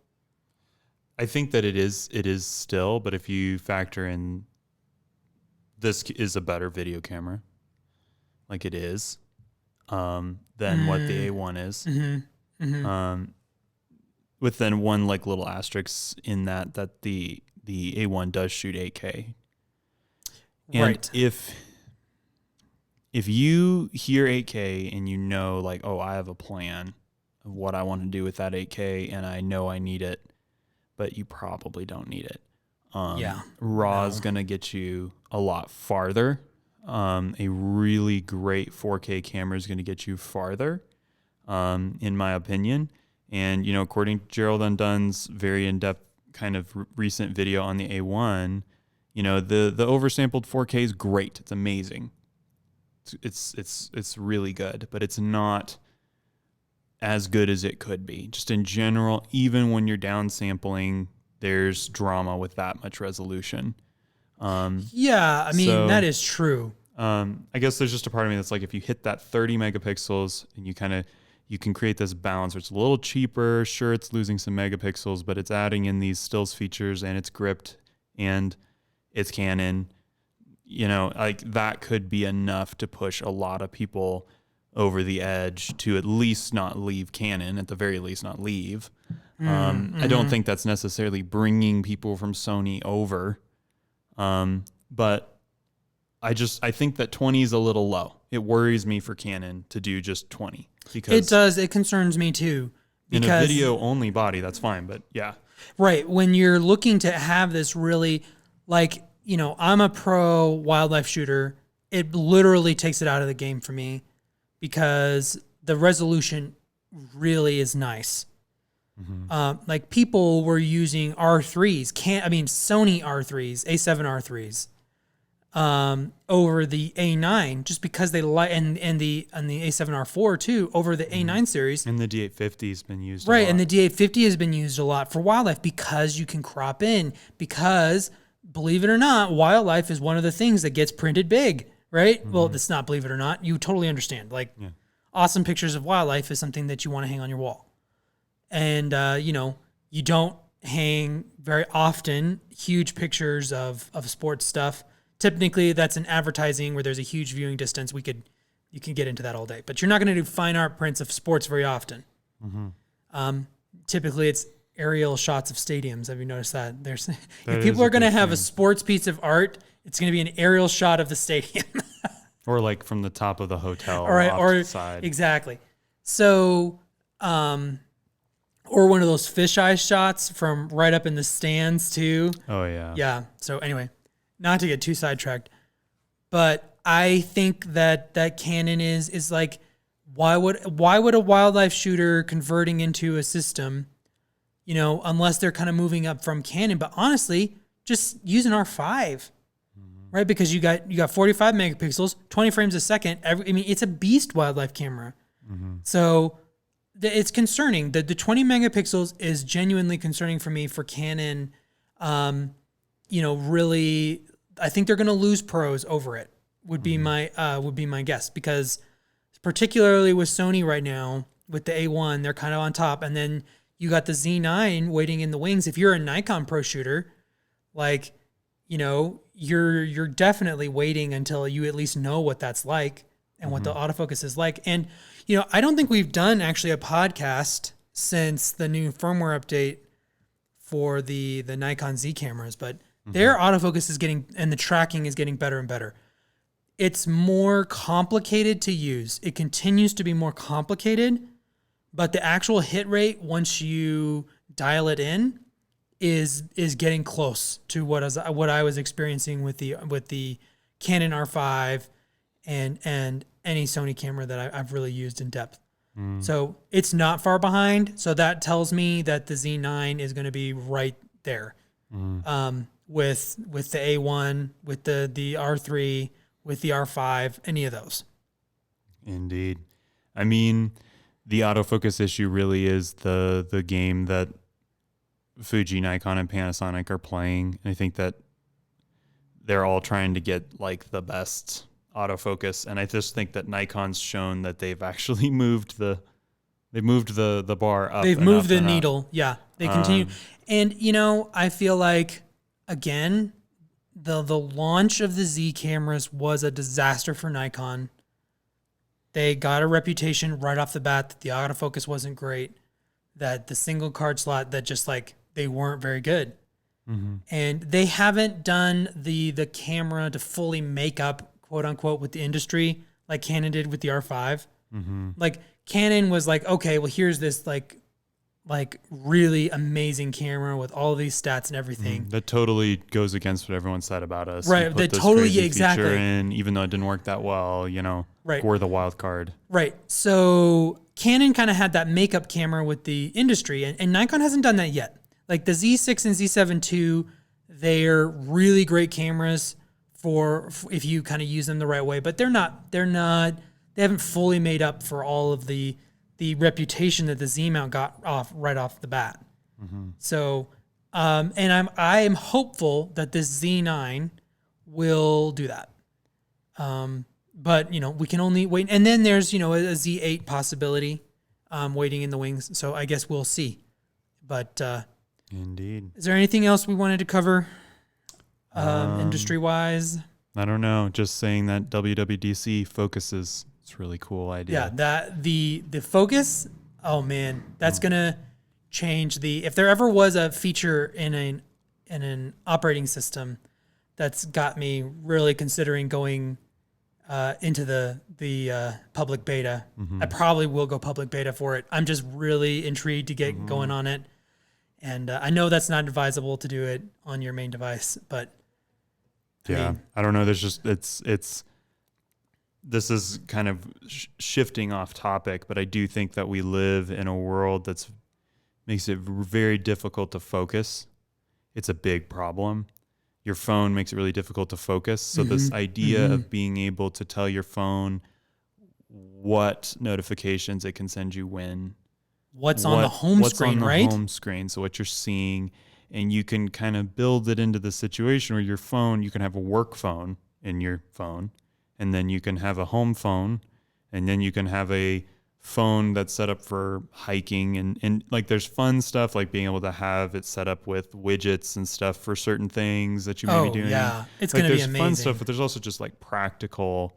I think that it is still, but if you factor in this is a better video camera, like it is, than what the A1 is. Mm-hmm. Mm-hmm. With then one like little asterisk in that the A1 does shoot 8K. And right. If you hear 8K and you know like, oh, I have a plan of what I want to do with that 8K and I know I need it, but you probably don't need it. RAW is going to get you a lot farther. A really great 4K camera is going to get you farther, in my opinion. And, you know, according to Gerald Undun's very in-depth kind of recent video on the A1, you know, the oversampled 4K is great. It's amazing. It's really good, but it's not as good as it could be. Just in general, even when you're downsampling, there's drama with that much resolution. Yeah, I mean, that is true. I guess there's just a part of me that's like, if you hit that 30 megapixels and you can create this balance where it's a little cheaper, sure, it's losing some megapixels, but it's adding in these stills features and it's gripped and it's Canon, you know, like that could be enough to push a lot of people over the edge to at least not leave Canon, at the very least not leave. I don't think that's necessarily bringing people from Sony over. But I think that 20 is a little low. It worries me for Canon to do just 20 because it does. It concerns me too. In a video only body, that's fine. But yeah. Right. When you're looking to have this really, like, you know, I'm a pro wildlife shooter. It literally takes it out of the game for me because the resolution really is nice. Mm-hmm. Like people were using R3s, Sony R3s, A7 R3s, over the A9 just because they like, and the A7 R4 too over the A9 series. And the D850 has been used right, a lot. And the D850 has been used a lot for wildlife because you can crop in. Because believe it or not, wildlife is one of the things that gets printed big. Right? Mm-hmm. Well, it's not, believe it or not. You totally understand. Like, awesome pictures of wildlife is something that you want to hang on your wall. And, you know, you don't hang very often huge pictures of sports stuff. Typically, that's in advertising where there's a huge viewing distance. You can get into that all day. But you're not going to do fine art prints of sports very often. Mm-hmm. Typically, it's aerial shots of stadiums. Have you noticed that? There's That if is people a are going to big have a thing. sports piece of art, it's going to be an aerial shot of the stadium. Or like from the top of the hotel All right, off or to the side. exactly. So, or one of those fisheye shots from right up in the stands too. Oh yeah. Yeah. So anyway, not to get too sidetracked, but I think that Canon is like, why would a wildlife shooter converting into a system, unless they're kind of moving up from Canon, but honestly, just use an R5. Right, because you got 45 megapixels, 20 frames a second. It's a beast wildlife camera. So it's concerning. The 20 megapixels is genuinely concerning for me for Canon. Really, I think they're going to lose pros over it. Would be my guess, because particularly with Sony right now with the A1, they're kind of on top, and then you got the Z9 waiting in the wings. If you're a Nikon pro shooter, like, you're definitely waiting until you at least know what that's like and what the autofocus is like. And, I don't think we've done actually a podcast since the new firmware update for the Nikon Z cameras, but their autofocus is getting, and the tracking is getting better and better. It's more complicated to use. It continues to be more complicated, but the actual hit rate, once you dial it in, is getting close to what I was experiencing with the Canon R5 and any Sony camera that I've really used in depth. So it's not far behind. So that tells me that the Z9 is going to be right there, with the A1, with the R3, with the R5, any of those. Indeed. I mean, the autofocus issue really is the game that Fuji, Nikon, and Panasonic are playing. I think that they're all trying to get like the best autofocus, and I just think that Nikon's shown that they've actually moved the bar up. They've and moved up the and up. needle. Yeah, they continue. And I feel like, again, the launch of the Z cameras was a disaster for Nikon. They got a reputation right off the bat that the autofocus wasn't great, that the single card slot, that just like they weren't very good. And they haven't done the camera to fully make up, quote unquote, with the industry like Canon did with the R5. Like Canon was like, okay, well, here's this like really amazing camera with all these stats and everything. That totally goes against what everyone said about us. Right, We put that this totally- crazy exactly. feature in, even though it didn't work that well. Right. We're the wild card. Right. So Canon kind of had that makeup camera with the industry, and Nikon hasn't done that yet. Like the Z6 and Z7 II, they're really great cameras for if you kind of use them the right way, but they haven't fully made up for all of the reputation that the Z mount got right off the bat. So, and I am hopeful that this Z9 will do that. But we can only wait. And then there's, a Z8 possibility, waiting in the wings. So I guess we'll see. But, Indeed. is there anything else we wanted to cover, industry wise? I don't know. Just saying that WWDC focuses. It's a really cool idea. Yeah, that the focus. Oh man, that's gonna change if there ever was a feature in an operating system that's got me really considering going into the public beta. I probably will go public beta for it. I'm just really intrigued to get going on it, and I know that's not advisable to do it on your main device, but I don't know. There's just this is kind of shifting off topic, but I do think that we live in a world makes it very difficult to focus. It's a big problem. Your phone makes it really difficult to focus. So this idea of being able to tell your phone what notifications it can send you when, what's on the home screen, right? Home screen. So what you're seeing, and you can kind of build it into the situation where your phone, you can have a work phone in your phone, and then you can have a home phone, and then you can have a phone that's set up for hiking, and like there's fun stuff like being able to have it set up with widgets and stuff for certain things that you may be doing. Yeah, it's like going to be there's amazing. fun stuff, but there's also just like practical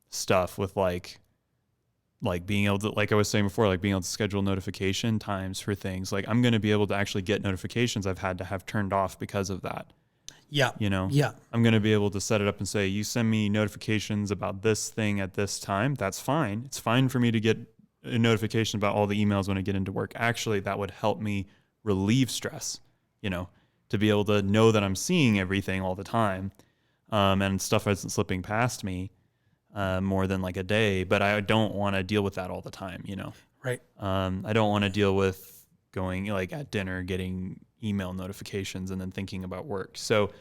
stuff with like like being able to, like I was saying before, like being able to schedule notification times for things. Like I'm going to be able to actually get notifications I've had to have turned off because of that. Yeah. You know, yeah. I'm going to be able to set it up and say, you send me notifications about this thing at this time. That's fine. It's fine for me to get a notification about all the emails when I get into work. Actually, that would help me relieve stress, you know, to be able to know that I'm seeing everything all the time. And stuff isn't slipping past me more than like a day, but I don't want to deal with that all the time, you know? Right. I don't want to deal with going like at dinner, getting email notifications and then thinking about work. So,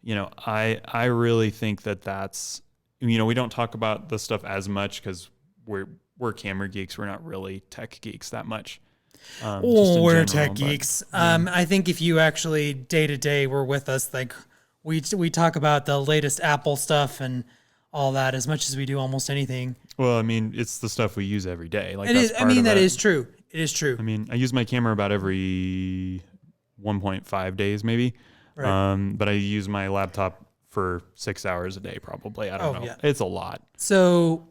you know, I really think that that's, you know, we don't talk about this stuff as much because we're camera geeks. We're not really tech geeks that much. We're tech geeks. I think if you actually day to day were with us, like we talk about the latest Apple stuff and all that as much as we do almost anything. Well, I mean, it's the stuff we use every day. Like it is. I mean, that is true. It is true. I mean, I use my camera about every 1.5 days, maybe. Right. But I use my laptop for 6 hours a day, probably. I don't know. Yeah. It's a lot. So,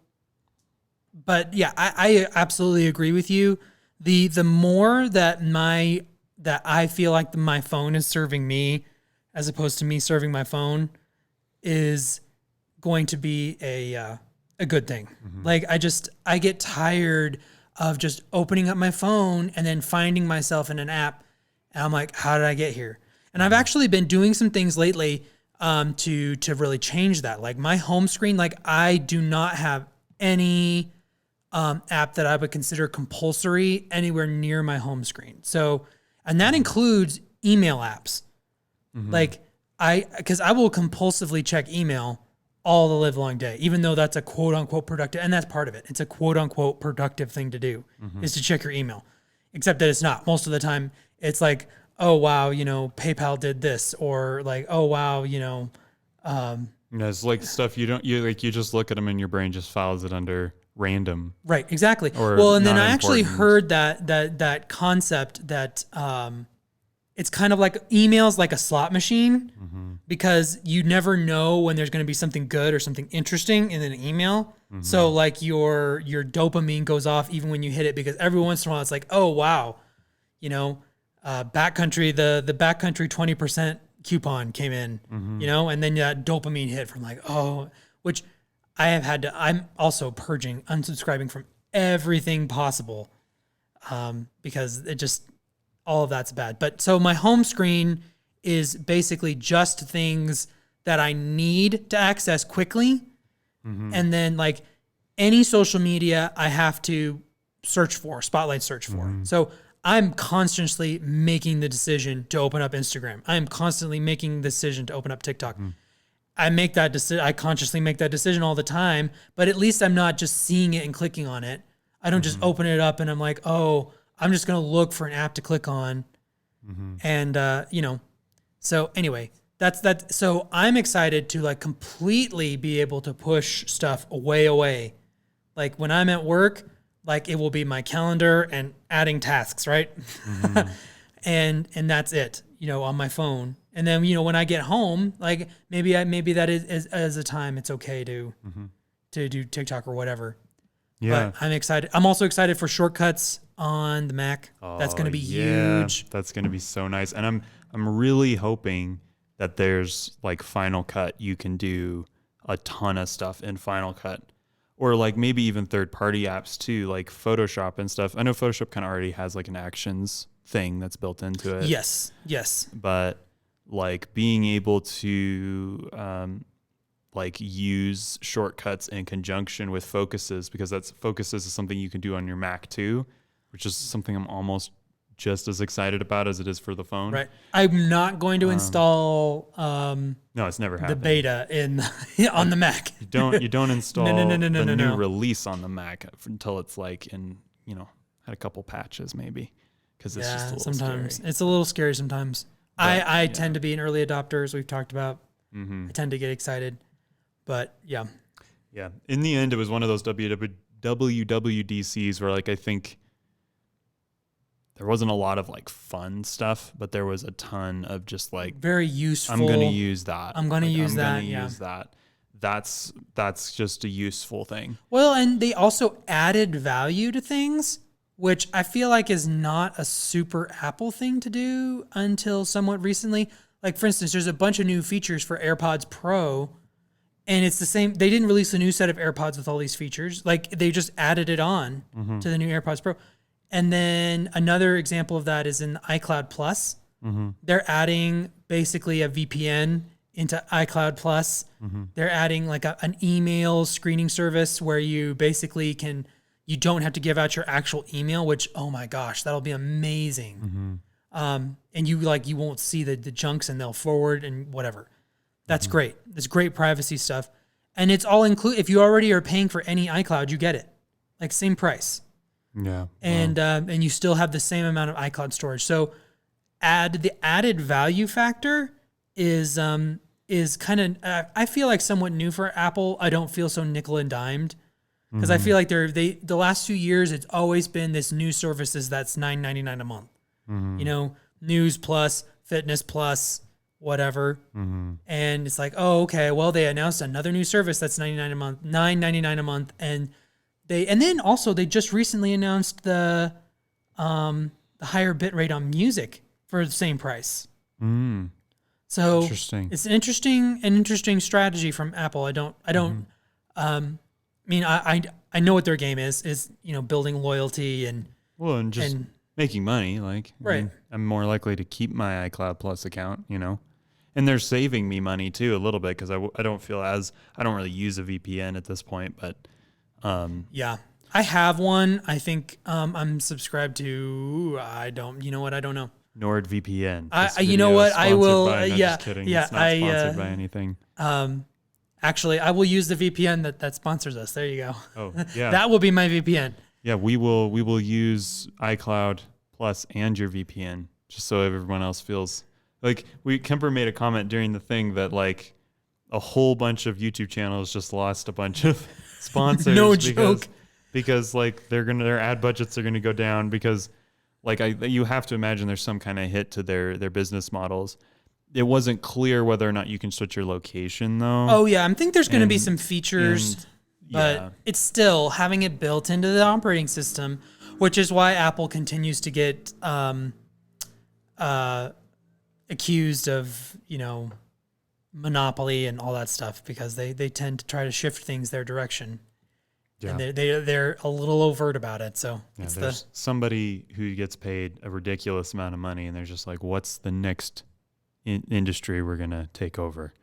but yeah, I absolutely agree with you. The more that I feel like my phone is serving me, as opposed to me serving my phone, is going to be a good thing. Mm-hmm. Like I get tired of just opening up my phone and then finding myself in an app, and I'm like, how did I get here? And I've actually been doing some things lately to really change that. Like my home screen, like I do not have any app that I would consider compulsory anywhere near my home screen. So, and that includes email apps. Mm-hmm. Like because I will compulsively check email all the live long day, even though that's a quote unquote productive, and that's part of it. It's a quote unquote productive thing to do, is to check your email, except that it's not. Most of the time it's like, oh, wow, you know, PayPal did this, or like, oh, wow, you know. It's like stuff you just look at them and your brain just files it under random. Right, exactly. Well, and then I actually heard that concept that it's kind of like emails like a slot machine, because you never know when there's going to be something good or something interesting in an email. Mm-hmm. So like your dopamine goes off even when you hit it, because every once in a while it's like, oh, wow, you know, backcountry, the backcountry 20% coupon came in, you know, and then that dopamine hit from like, oh, which I have had to, I'm also unsubscribing from everything possible, because it just, all of that's bad. But so my home screen is basically just things that I need to access quickly. Mm-hmm. And then like any social media I have to spotlight search for. Mm-hmm. So I'm constantly making the decision to open up Instagram. I'm constantly making the decision to open up TikTok. Mm-hmm. I consciously make that decision all the time, but at least I'm not just seeing it and clicking on it. I don't just open it up and I'm like, oh, I'm just going to look for an app to click on. Mm-hmm. And, you know, so anyway, that's that. So I'm excited to like completely be able to push stuff away. Like when I'm at work, like it will be my calendar and adding tasks, right? Mm-hmm. and that's it, you know, on my phone. And then, you know, when I get home, like maybe that is as a time it's okay to do TikTok or whatever. Yeah. But I'm excited. I'm also excited for shortcuts on the Mac. That's going to be huge. That's going to be so nice. And I'm really hoping that there's like Final Cut. You can do a ton of stuff in Final Cut, or like maybe even third-party apps too, like Photoshop and stuff. I know Photoshop kind of already has like an actions thing that's built into it. Yes. But like being able to like use shortcuts in conjunction with focuses, because focuses is something you can do on your Mac too, which is something I'm almost just as excited about as it is for the phone. Right. I'm not going to install no, it's never happened. The beta on the Mac. You don't install the new release on the Mac until it's like in, you know, had a couple patches maybe, because it's just a little sometimes scary. It's a little scary sometimes. But, I tend to be an early adopter, as we've talked about. Mm-hmm. I tend to get excited, but yeah. Yeah. In the end, it was one of those WWDCs where like I think there wasn't a lot of like fun stuff, but there was a ton of just like very useful. I'm going to use that. I'm going to use that. Use that. that's just a useful thing. Well, and they also added value to things, which I feel like is not a super Apple thing to do until somewhat recently. Like, for instance, there's a bunch of new features for AirPods Pro, and it's the same. They didn't release a new set of AirPods with all these features. Like, they just added it on to the new AirPods Pro. And then another example of that is in iCloud Plus. They're adding basically a VPN into iCloud Plus. They're adding like an email screening service where you basically you don't have to give out your actual email, which, oh my gosh, that'll be amazing. And you won't see the junks, and they'll forward and whatever. That's great. It's great privacy stuff. And it's all included. If you already are paying for any iCloud, you get it. Like, same price. Yeah. And you still have the same amount of iCloud storage. So the added value factor is kind of, I feel like somewhat new for Apple. I don't feel so nickel and dimed, because I feel like the last 2 years, it's always been this new services that's $9.99 a month. You know, News Plus, Fitness Plus, whatever. And it's like, oh, okay, well, they announced another new service that's $9.99 a month. And then also they just recently announced the higher bit rate on music for the same price. So Interesting. it's an interesting strategy from Apple. I know what their game is, you know, building loyalty and just making money. Like, right. I'm more likely to keep my iCloud Plus account, you know, and they're saving me money too, a little bit, because I don't really use a VPN at this point, but yeah, I have one. I think I'm subscribed to, I don't know. NordVPN. You know what? I will. Just kidding. It's not sponsored by anything. Actually, I will use the VPN that sponsors us. There you go. Oh, yeah. That will be my VPN. Yeah, we will use iCloud Plus and your VPN, just so everyone else feels like Kemper made a comment during the thing that like a whole bunch of YouTube channels just lost a bunch of sponsors. No joke. Because like their ad budgets are gonna go down, because like you have to imagine there's some kind of hit to their business models. It wasn't clear whether or not you can switch your location though. Oh yeah, I think there's going to be some features, but it's still having it built into the operating system, which is why Apple continues to get accused of, you know, monopoly and all that stuff, because they tend to try to shift things their direction. Yeah. And they're a little overt about it. So yeah, there's somebody who gets paid a ridiculous amount of money, and they're just like, what's the next industry we're going to take over?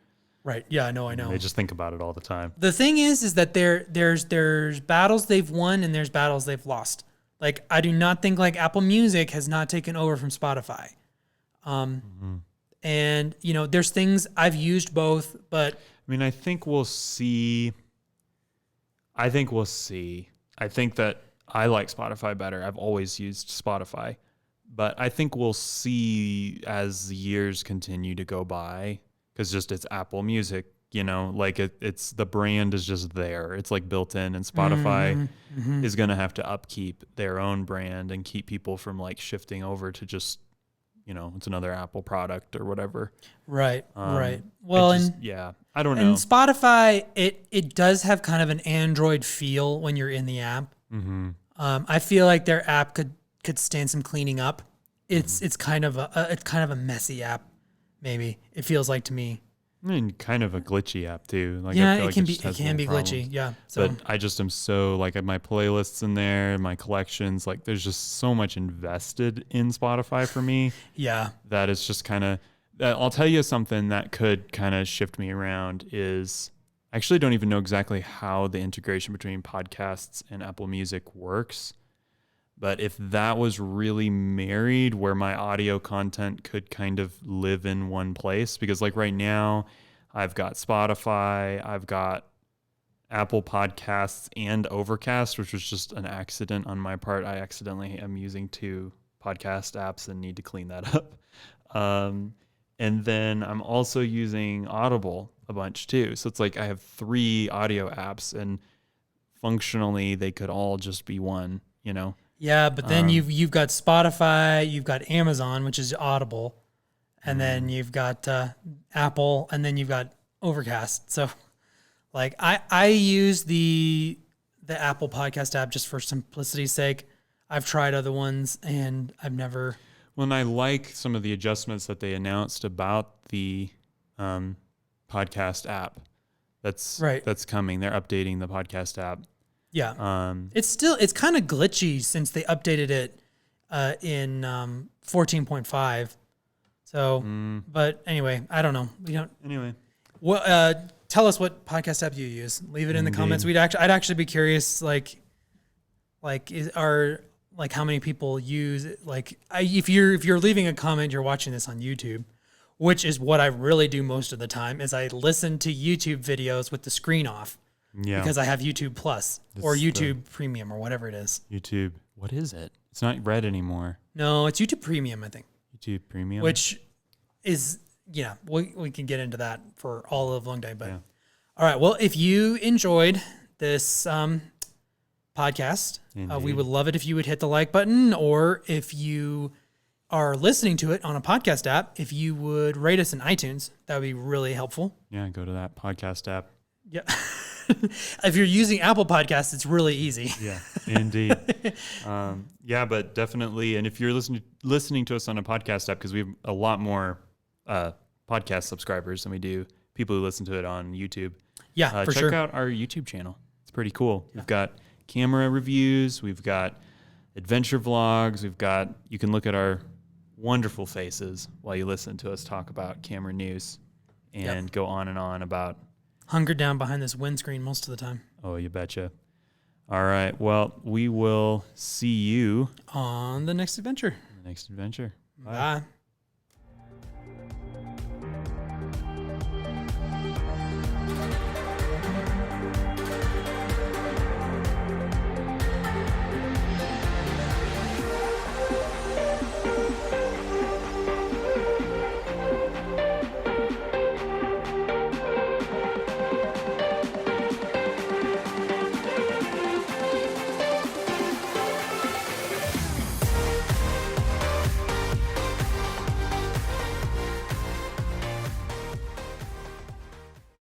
Right. Yeah, I know. They just think about it all the time. The thing is that there's battles they've won and there's battles they've lost. Like, I do not think like Apple Music has not taken over from Spotify. And, you know, there's things I've used both, but I mean, I think we'll see. I think that I like Spotify better. I've always used Spotify, but I think we'll see as the years continue to go by, because just it's Apple Music, you know, like it's the brand is just there. It's like built in, and Spotify is going to have to upkeep their own brand and keep people from like shifting over to just, you know, it's another Apple product or whatever. Right. Right. Well, I don't know. And Spotify, it does have kind of an Android feel when you're in the app. I feel like their app could stand some cleaning up. It's kind of a messy app. Maybe it feels like to me. I mean, kind of a glitchy app too. Like, yeah, I feel it can be glitchy. Yeah. So. But I just am so like my playlists in there, my collections. Like, there's just so much invested in Spotify for me. Yeah. That it's just kind of. I'll tell you something that could kind of shift me around is I actually don't even know exactly how the integration between podcasts and Apple Music works. But if that was really married, where my audio content could kind of live in one place, because like right now I've got Spotify, I've got Apple Podcasts and Overcast, which was just an accident on my part. I accidentally am using 2 podcast apps and need to clean that up. And then I'm also using Audible a bunch too. So it's like I have 3 audio apps, and functionally they could all just be one, you know? Yeah, but then you've got Spotify, you've got Amazon, which is Audible, and then you've got Apple, and then you've got Overcast. So, Like I use the Apple Podcast app just for simplicity's sake. I've tried other ones and I've never. Well, and I like some of the adjustments that they announced about the podcast app. That's coming. They're updating the podcast app. Yeah. It's kind of glitchy since they updated it in 14.5. So, but anyway, I don't know. We don't. Anyway. Well, tell us what podcast app you use. Leave it in the comments. I'd actually be curious. Like how many people use it? Like, if you're leaving a comment, you're watching this on YouTube, which is what I really do most of the time. Is I listen to YouTube videos with the screen off. Yeah. Because I have YouTube Plus or YouTube Premium or whatever it is. YouTube. What is it? It's not Red anymore. No, it's YouTube Premium, I think. YouTube Premium. Which is, we can get into that for all of Long Day. But all right, well, if you enjoyed this podcast, we would love it if you would hit the like button, or if you are listening to it on a podcast app, if you would rate us in iTunes, that would be really helpful. Yeah, go to that podcast app. Yeah. If you're using Apple Podcasts, it's really easy. Yeah, indeed. But definitely. And if you're listening to us on a podcast app, because we have a lot more podcast subscribers than we do people who listen to it on YouTube. Yeah, for check sure. out our YouTube channel. It's pretty cool. Yeah. We've got camera reviews. We've got adventure vlogs. You can look at our wonderful faces while you listen to us talk about camera news and go on and on about hunkered down behind this windscreen most of the time. Oh, you betcha. All right. Well, we will see you on the next adventure. Bye. Bye.